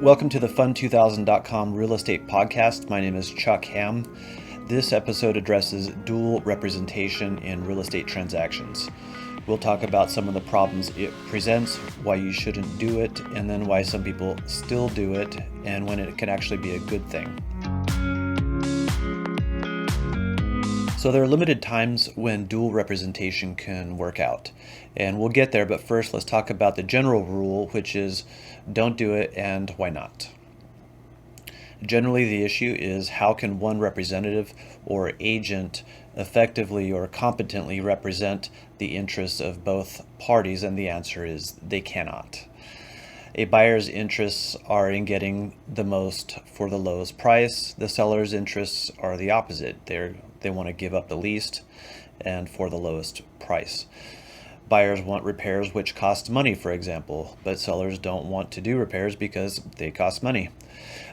Welcome to the Fund2000.com Real Estate Podcast. My name is Chuck Ham. This episode addresses dual representation in real estate transactions. We'll talk about some of the problems it presents, why you shouldn't do it, and then why some people still do it, and when it can actually be a good thing. So there are limited times when dual representation can work out, and we'll get there, but first let's talk about the general rule, which is don't do it and why not. Generally, the issue is how can one representative or agent effectively or competently represent the interests of both parties, and the answer is they cannot. A buyer's interests are in getting the most for the lowest price. The seller's interests are the opposite. They want to give up the least and for the lowest price. Buyers want repairs which cost money, for example, but sellers don't want to do repairs because they cost money.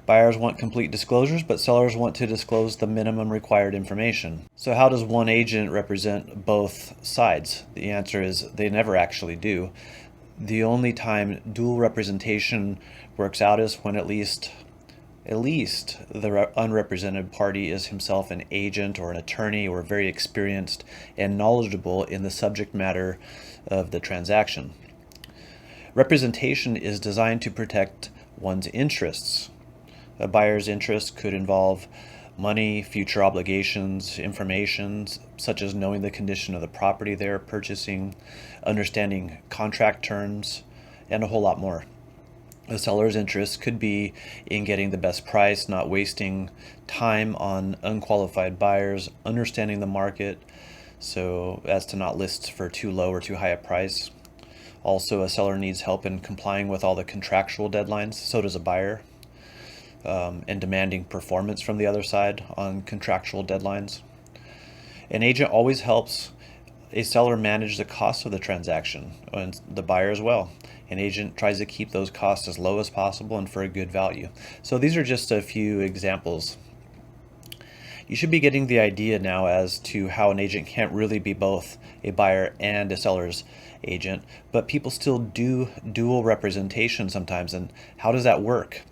Buyers want complete disclosures, but sellers want to disclose the minimum required information. So how does one agent represent both sides? The answer is they never actually do. The only time dual representation works out is when at least the unrepresented party is himself an agent or an attorney or very experienced and knowledgeable in the subject matter of the transaction. Representation is designed to protect one's interests. A buyer's interest could involve money, future obligations, information such as knowing the condition of the property they're purchasing, understanding contract terms, and a whole lot more. The seller's interest could be in getting the best price, not wasting time on unqualified buyers, understanding the market so as to not list for too low or too high a price. Also, a seller needs help in complying with all the contractual deadlines, so does a buyer, and demanding performance from the other side on contractual deadlines. An agent always helps a seller manage the cost of the transaction, and the buyer as well. An agent tries to keep those costs as low as possible and for a good value. So these are just a few examples. You should be getting the idea now as to how an agent can't really be both a buyer and a seller's agent, but people still do dual representation sometimes, and how does that work?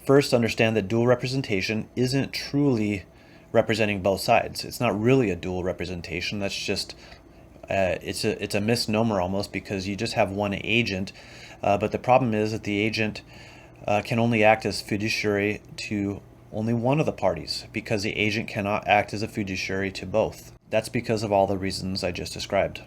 First, understand that dual representation isn't truly representing both sides. It's not really a dual representation. That's just it's a misnomer almost, because you just have one agent, but the problem is that the agent can only act as fiduciary to only one of the parties, because the agent cannot act as a fiduciary to both. That's because of all the reasons I just described.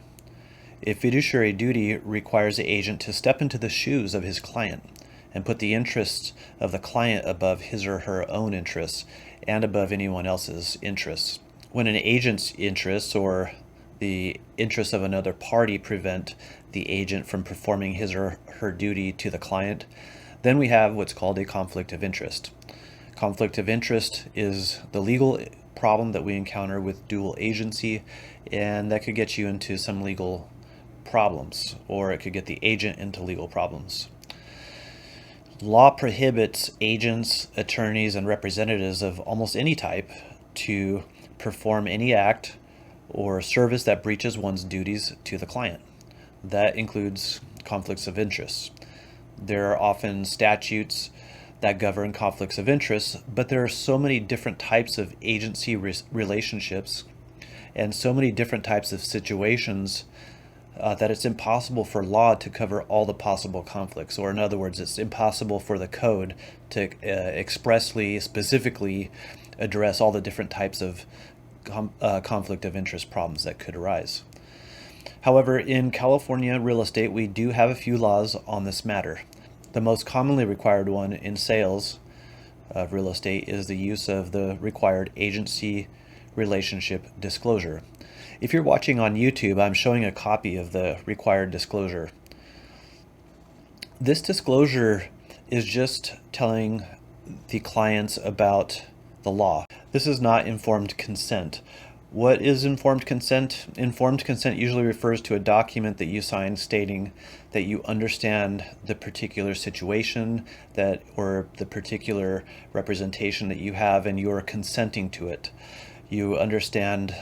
A fiduciary duty requires the agent to step into the shoes of his client and put the interests of the client above his or her own interests and above anyone else's interests. When an agent's interests or the interests of another party prevent the agent from performing his or her duty to the client, then we have what's called a conflict of interest. Conflict of interest is the legal problem that we encounter with dual agency, and that could get you into some legal problems, or it could get the agent into legal problems. Law prohibits agents, attorneys, and representatives of almost any type to perform any act or service that breaches one's duties to the client. That includes conflicts of interest. There are often statutes that govern conflicts of interest, but there are so many different types of agency relationships and so many different types of situations that it's impossible for law to cover all the possible conflicts. Or in other words, it's impossible for the code to expressly, specifically address all the different types of conflict of interest problems that could arise. However, in California real estate, we do have a few laws on this matter. The most commonly required one in sales of real estate is the use of the required agency relationship disclosure. If you're watching on YouTube, I'm showing a copy of the required disclosure. This disclosure is just telling the clients about the law. This is not informed consent. What is informed consent? Informed consent usually refers to a document that you sign stating that you understand the particular situation or the particular representation that you have, and you are consenting to it. You understand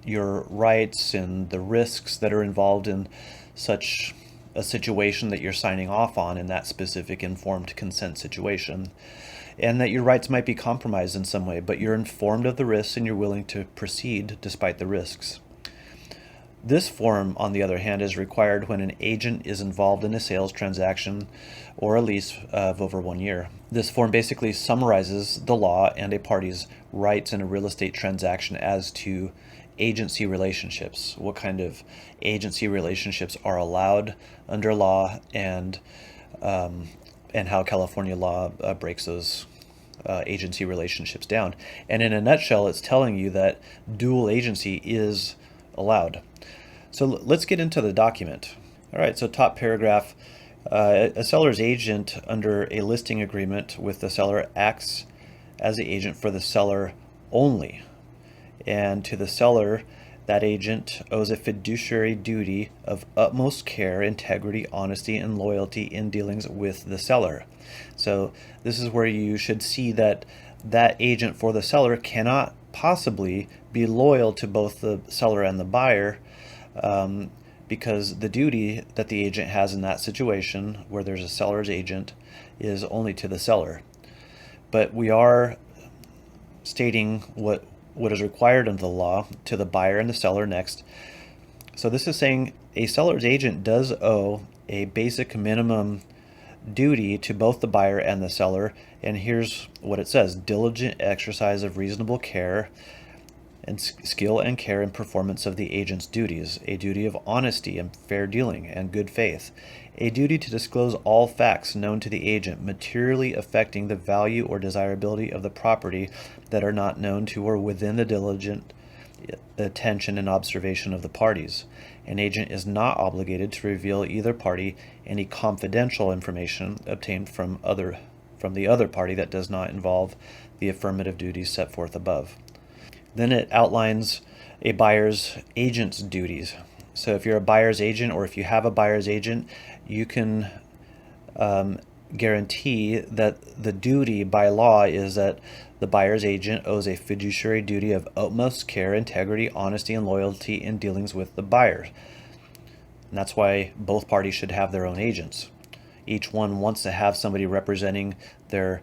your rights and the risks that are involved in such a situation that you're signing off on in that specific informed consent situation, and that your rights might be compromised in some way, but you're informed of the risks and you're willing to proceed despite the risks. This form, on the other hand, is required when an agent is involved in a sales transaction or a lease of over 1 year. This form basically summarizes the law and a party's rights in a real estate transaction as to agency relationships, what kind of agency relationships are allowed under law, and how California law breaks those agency relationships down. And in a nutshell, it's telling you that dual agency is allowed. So let's get into the document. All right, so top paragraph, a seller's agent under a listing agreement with the seller acts as the agent for the seller only. And to the seller, that agent owes a fiduciary duty of utmost care, integrity, honesty, and loyalty in dealings with the seller. So this is where you should see that that agent for the seller cannot possibly be loyal to both the seller and the buyer, because the duty that the agent has in that situation where there's a seller's agent is only to the seller. But we are stating what is required under the law to the buyer and the seller next. So this is saying a seller's agent does owe a basic minimum duty to both the buyer and the seller, and here's what it says: diligent exercise of reasonable care and skill and care in performance of the agent's duties, a duty of honesty and fair dealing and good faith, a duty to disclose all facts known to the agent materially affecting the value or desirability of the property that are not known to or within the diligent attention and observation of the parties. An agent is not obligated to reveal either party any confidential information obtained from the other party that does not involve the affirmative duties set forth above. Then it outlines a buyer's agent's duties. So if you're a buyer's agent, or if you have a buyer's agent, you can guarantee that the duty by law is that the buyer's agent owes a fiduciary duty of utmost care, integrity, honesty, and loyalty in dealings with the buyer. And that's why both parties should have their own agents. Each one wants to have somebody representing their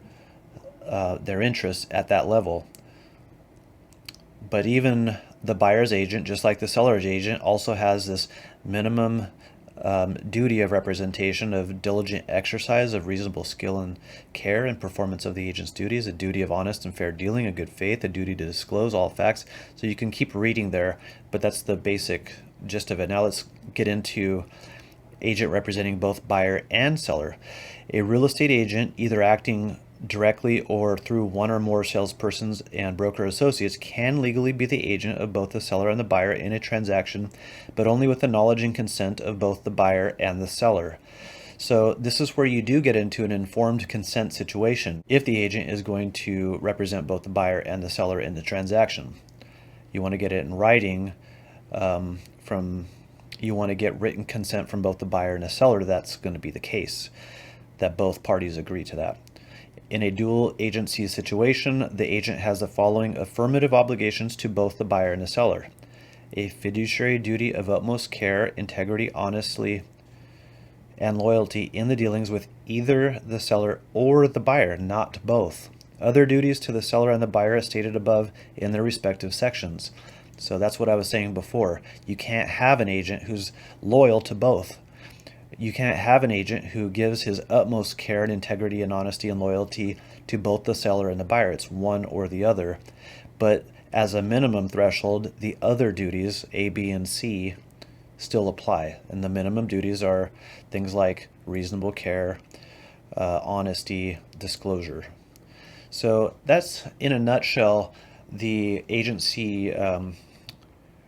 interests at that level. But even the buyer's agent, just like the seller's agent, also has this minimum duty of representation of diligent exercise of reasonable skill and care and performance of the agent's duties, a duty of honest and fair dealing, a good faith, a duty to disclose all facts. So you can keep reading there, but that's the basic gist of it. Now let's get into agent representing both buyer and seller. A real estate agent, either acting directly or through one or more salespersons and broker associates, can legally be the agent of both the seller and the buyer in a transaction, but only with the knowledge and consent of both the buyer and the seller. So this is where you do get into an informed consent situation if the agent is going to represent both the buyer and the seller in the transaction. You want to get it in writing you want to get written consent from both the buyer and the seller. That's going to be the case, that both parties agree to that. In a dual agency situation, the agent has the following affirmative obligations to both the buyer and the seller: a fiduciary duty of utmost care, integrity, honesty, and loyalty in the dealings with either the seller or the buyer, not both. Other duties to the seller and the buyer as stated above in their respective sections. So that's what I was saying before. You can't have an agent who's loyal to both. You can't have an agent who gives his utmost care and integrity and honesty and loyalty to both the seller and the buyer. It's one or the other. But as a minimum threshold, the other duties, A, B, and C, still apply. And the minimum duties are things like reasonable care, honesty, disclosure. So that's, in a nutshell, the agency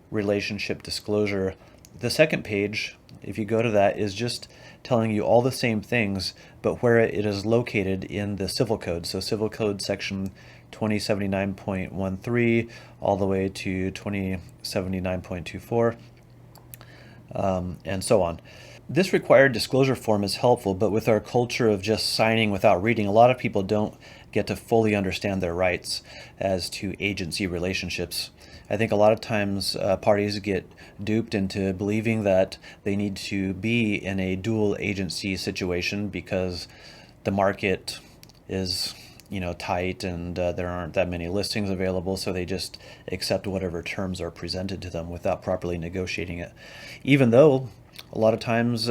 relationship disclosure. The second page, if you go to that, is just telling you all the same things, but where it is located in the Civil Code. So Civil Code section 2079.13 all the way to 2079.24, and so on. This required disclosure form is helpful, but with our culture of just signing without reading, a lot of people don't get to fully understand their rights as to agency relationships. I think a lot of times parties get duped into believing that they need to be in a dual agency situation because the market is, tight, and there aren't that many listings available, so they just accept whatever terms are presented to them without properly negotiating it. Even though a lot of times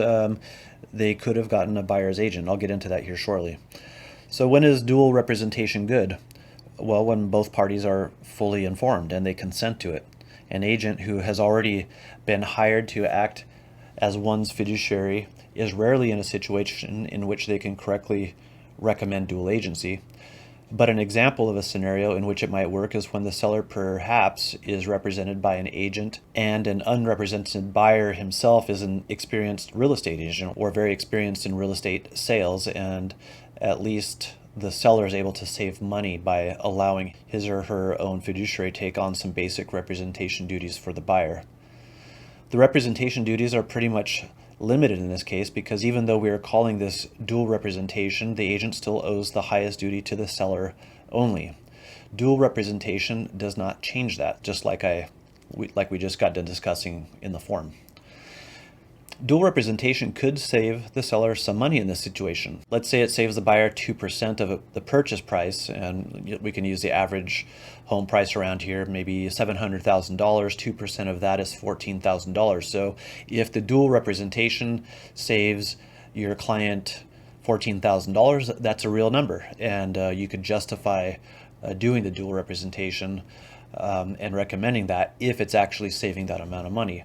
they could have gotten a buyer's agent. I'll get into that here shortly. So when is dual representation good? Well, when both parties are fully informed and they consent to it. An agent who has already been hired to act as one's fiduciary is rarely in a situation in which they can correctly recommend dual agency. But an example of a scenario in which it might work is when the seller perhaps is represented by an agent and an unrepresented buyer himself is an experienced real estate agent or very experienced in real estate sales, and at least the seller is able to save money by allowing his or her own fiduciary take on some basic representation duties for the buyer. The representation duties are pretty much limited in this case because even though we are calling this dual representation, the agent still owes the highest duty to the seller only. Dual representation does not change that, just like we just got done discussing in the form. Dual representation could save the seller some money in this situation. Let's say it saves the buyer 2% of the purchase price, and we can use the average home price around here, maybe $700,000. 2% of that is $14,000. So if the dual representation saves your client $14,000, that's a real number, and you could justify doing the dual representation and recommending that if it's actually saving that amount of money.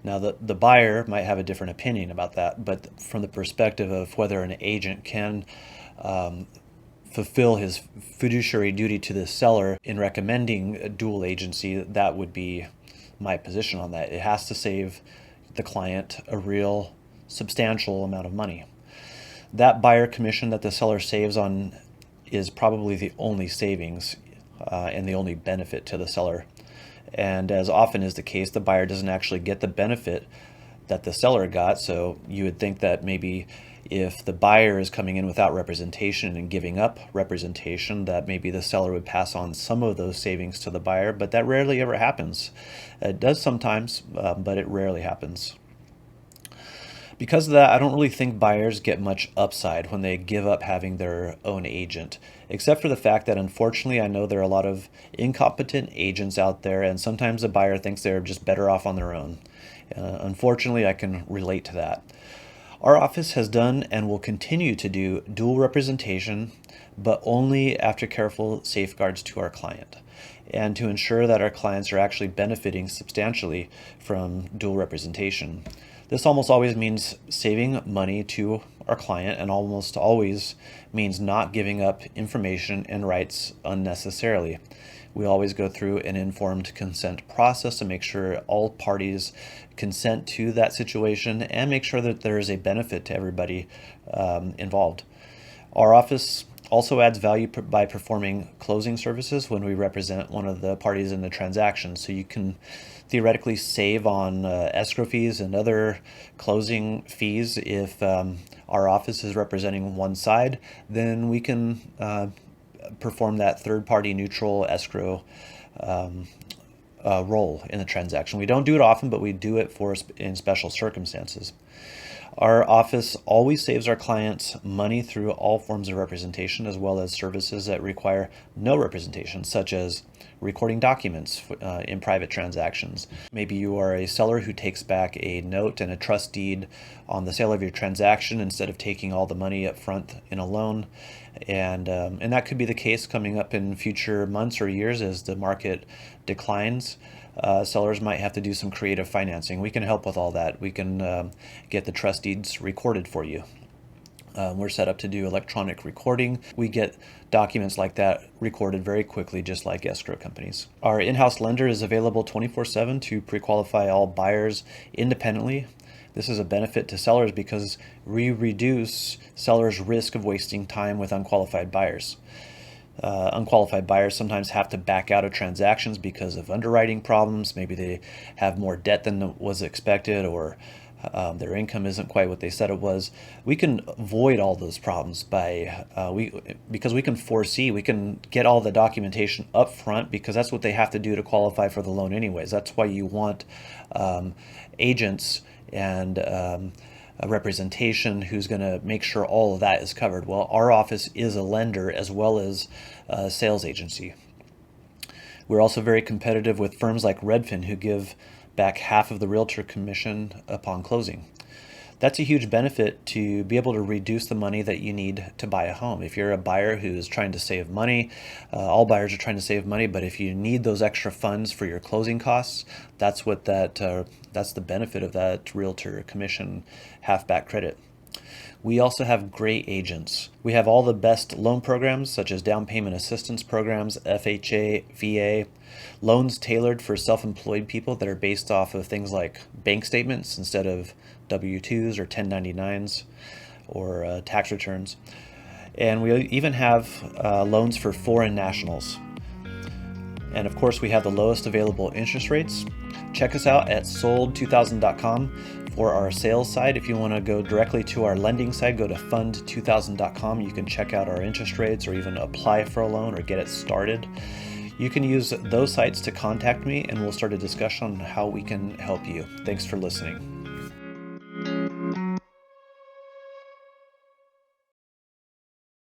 Now, the buyer might have a different opinion about that, but from the perspective of whether an agent can fulfill his fiduciary duty to the seller in recommending a dual agency, that would be my position on that. It has to save the client a real substantial amount of money. That buyer commission that the seller saves on is probably the only savings and the only benefit to the seller. And as often is the case, the buyer doesn't actually get the benefit that the seller got. So you would think that maybe if the buyer is coming in without representation and giving up representation, that maybe the seller would pass on some of those savings to the buyer, but that rarely ever happens. It does sometimes, but it rarely happens. Because of that, I don't really think buyers get much upside when they give up having their own agent, except for the fact that unfortunately I know there are a lot of incompetent agents out there, and sometimes the buyer thinks they're just better off on their own. Unfortunately, I can relate to that. Our office has done and will continue to do dual representation, but only after careful safeguards to our client, and to ensure that our clients are actually benefiting substantially from dual representation. This almost always means saving money to our client, and almost always means not giving up information and rights unnecessarily. We always go through an informed consent process to make sure all parties consent to that situation and make sure that there is a benefit to everybody involved. Our office also adds value by performing closing services when we represent one of the parties in the transaction. So you can theoretically save on escrow fees and other closing fees if our office is representing one side. Then we can perform that third-party neutral escrow role in the transaction. We don't do it often, but we do it in special circumstances. Our office always saves our clients money through all forms of representation, as well as services that require no representation, such as recording documents in private transactions. Maybe you are a seller who takes back a note and a trust deed on the sale of your transaction instead of taking all the money up front in a loan. And that could be the case coming up in future months or years as the market declines. Sellers might have to do some creative financing. We can help with all that. We can get the trust deeds recorded for you. We're set up to do electronic recording. We get documents like that recorded very quickly, just like escrow companies. Our in-house lender is available 24/7 to pre-qualify all buyers independently. This is a benefit to sellers because we reduce sellers' risk of wasting time with unqualified buyers. Unqualified buyers sometimes have to back out of transactions because of underwriting problems. Maybe they have more debt than was expected, or their income isn't quite what they said it was. We can avoid all those problems by because we can foresee, we can get all the documentation up front, because that's what they have to do to qualify for the loan anyways. That's why you want agents and a representation who's going to make sure all of that is covered. Well, our office is a lender as well as a sales agency. We're also very competitive with firms like Redfin, who give back half of the realtor commission upon closing. That's a huge benefit, to be able to reduce the money that you need to buy a home. If you're a buyer who is trying to save money, all buyers are trying to save money, but if you need those extra funds for your closing costs, that's what that's the benefit of that realtor commission half-back credit. We also have great agents. We have all the best loan programs, such as down payment assistance programs, FHA, VA, loans tailored for self-employed people that are based off of things like bank statements instead of W-2s or 1099s or tax returns. And we even have loans for foreign nationals. And of course, we have the lowest available interest rates. Check us out at sold2000.com. For our sales side, if you want to go directly to our lending side, go to fund2000.com. You can check out our interest rates, or even apply for a loan or get it started. You can use those sites to contact me, and we'll start a discussion on how we can help you. Thanks for listening.